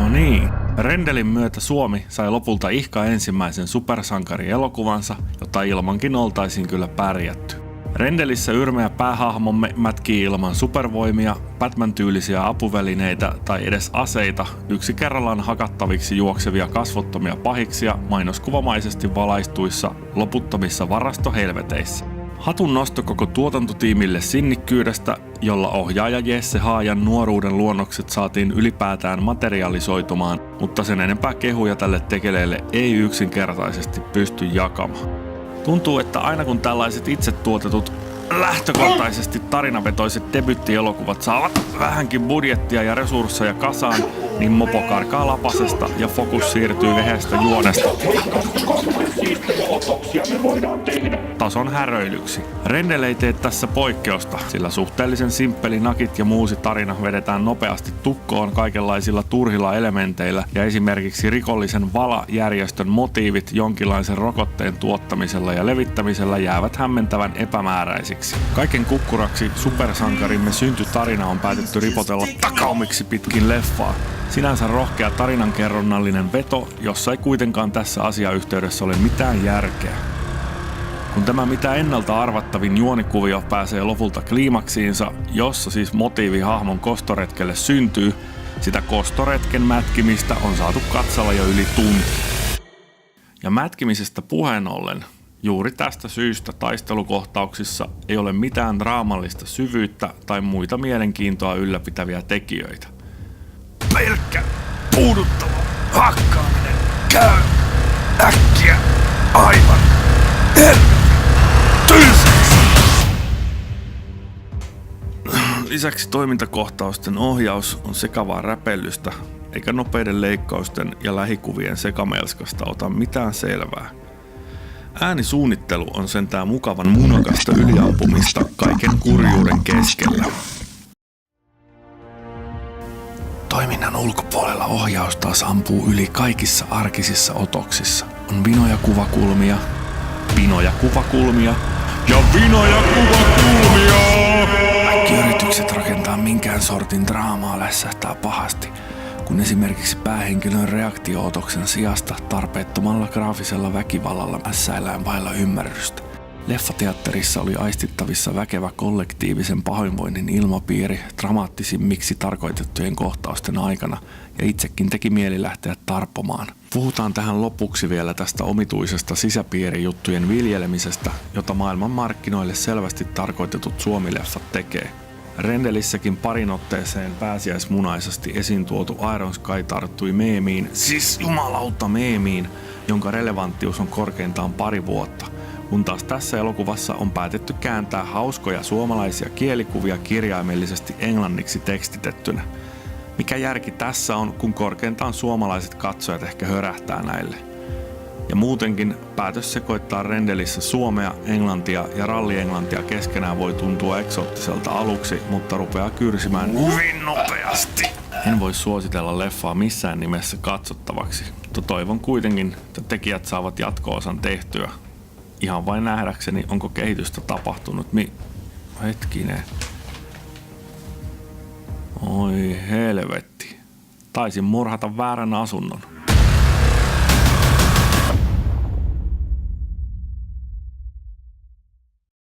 No niin, Rendelin myötä Suomi sai lopulta ihka ensimmäisen supersankarielokuvansa, jota ilmankin oltaisiin kyllä pärjätty. Rendelissä yrmeä päähahmomme mätkii ilman supervoimia, Batman-tyylisiä apuvälineitä tai edes aseita yksi kerrallaan hakattaviksi juoksevia kasvottomia pahiksia mainoskuvamaisesti valaistuissa loputtomissa varastohelveteissä. Hatun nosto koko tuotantotiimille sinnikkyydestä, jolla ohjaaja Jesse Haajan nuoruuden luonnokset saatiin ylipäätään materialisoitumaan, mutta sen enempää kehuja tälle tekeleelle ei yksinkertaisesti pysty jakamaan. Tuntuu, että aina kun tällaiset itse tuotetut, lähtökohtaisesti tarinavetoiset debyttielokuvat saavat vähänkin budjettia ja resursseja kasaan, niin mopo karkaa lapasesta ja fokus siirtyy ehestä juonesta tason häröilyksi. Rendel ei tee tässä poikkeusta, sillä suhteellisen simppeli nakit ja muusi tarina vedetään nopeasti tukkoon kaikenlaisilla turhilla elementeillä ja esimerkiksi rikollisen Vala-järjestön motiivit jonkinlaisen rokotteen tuottamisella ja levittämisellä jäävät hämmentävän epämääräisiksi. Kaiken kukkuraksi supersankarimme syntytarina on päätetty ripotella takaumiksi pitkin leffaa. Sinänsä rohkea tarinankerronnallinen veto, jossa ei kuitenkaan tässä asiayhteydessä ole mitään järkeä. Kun tämä mitä ennalta arvattavin juonikuvio pääsee lopulta kliimaksiinsa, jossa siis motiivi hahmon kostoretkelle syntyy, sitä kostoretken mätkimistä on saatu katsella jo yli tunti. Ja mätkimisestä puheen ollen, juuri tästä syystä taistelukohtauksissa ei ole mitään draamallista syvyyttä tai muita mielenkiintoa ylläpitäviä tekijöitä. Pelkkä, puuduttava hakkaaminen käy äkkiä aivan tylsäksi. Lisäksi toimintakohtausten ohjaus on sekavaa räpellystä, eikä nopeiden leikkausten ja lähikuvien sekamelskasta ota mitään selvää. Äänisuunnittelu on sentään mukavan munakasta yliampumista kaiken kurjuuden keskellä. Toiminnan ulkopuolella ohjaus taas ampuu yli kaikissa arkisissa otoksissa. On vinoja kuvakulmia, vinoja kuvakulmia ja vinoja kuvakulmia! Kaikki yritykset rakentaa minkään sortin draamaa lässähtää pahasti, kun esimerkiksi päähenkilön reaktio-otoksen sijasta tarpeettomalla graafisella väkivallalla mässäillään vailla ymmärrystä. Leffateatterissa oli aistittavissa väkevä kollektiivisen pahoinvoinnin ilmapiiri dramaattisimmiksi tarkoitettujen kohtausten aikana, ja itsekin teki mieli lähteä tarpomaan. Puhutaan tähän lopuksi vielä tästä omituisesta sisäpiirijuttujen viljelemisestä, jota maailman markkinoille selvästi tarkoitetut suomileffat tekee. Rendelissäkin parin otteeseen pääsiäismunaisesti esiin tuotu Iron Sky tarttui meemiin, siis jumalauta meemiin, jonka relevanttius on korkeintaan 2 vuotta. Kun taas tässä elokuvassa on päätetty kääntää hauskoja suomalaisia kielikuvia kirjaimellisesti englanniksi tekstitettynä. Mikä järki tässä on, kun korkeintaan suomalaiset katsojat ehkä hörähtää näille? Ja muutenkin päätös sekoittaa Rendelissä suomea, englantia ja rallienglantia keskenään voi tuntua eksoottiselta aluksi, mutta rupeaa kyrsimään hyvin nopeasti. En voi suositella leffaa missään nimessä katsottavaksi, mutta toivon kuitenkin, että tekijät saavat jatko-osan tehtyä. Ihan vain nähdäkseni, onko kehitystä tapahtunut. Hetkinen. Oi helvetti. Taisin murhata väärän asunnon.